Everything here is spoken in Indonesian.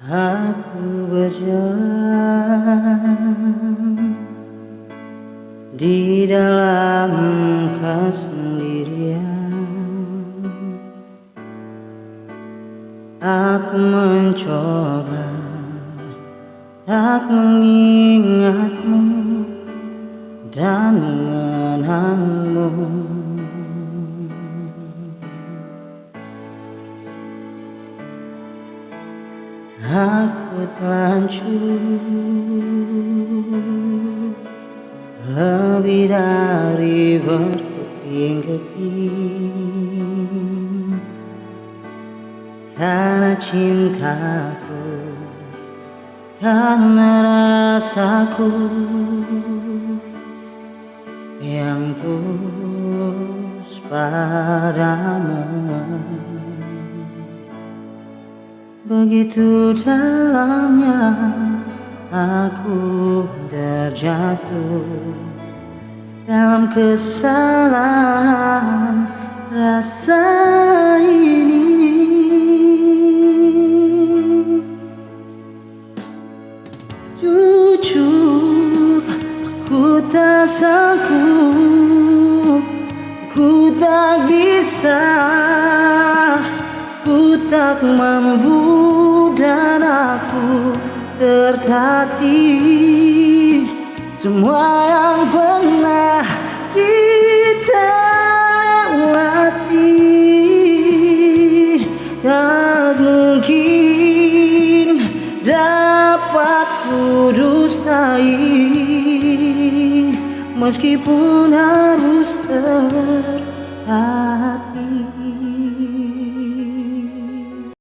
Aku berjalan di dalam kesendirian. Aku mencoba tak mengingatmu dan mengenangmu. Aku terlanjur lebih dari berkeping-keping karena cintaku, karena rasaku yang tulus padamu. Begitu dalamnya aku terjatuh dalam kesalahan rasa ini. Jujur aku tak sanggup, ku tak bisa, ku tak mampu dan aku tertatih. Semua yang pernah kita lewati tak mungkin dapat ku dustai, meskipun harus terhati.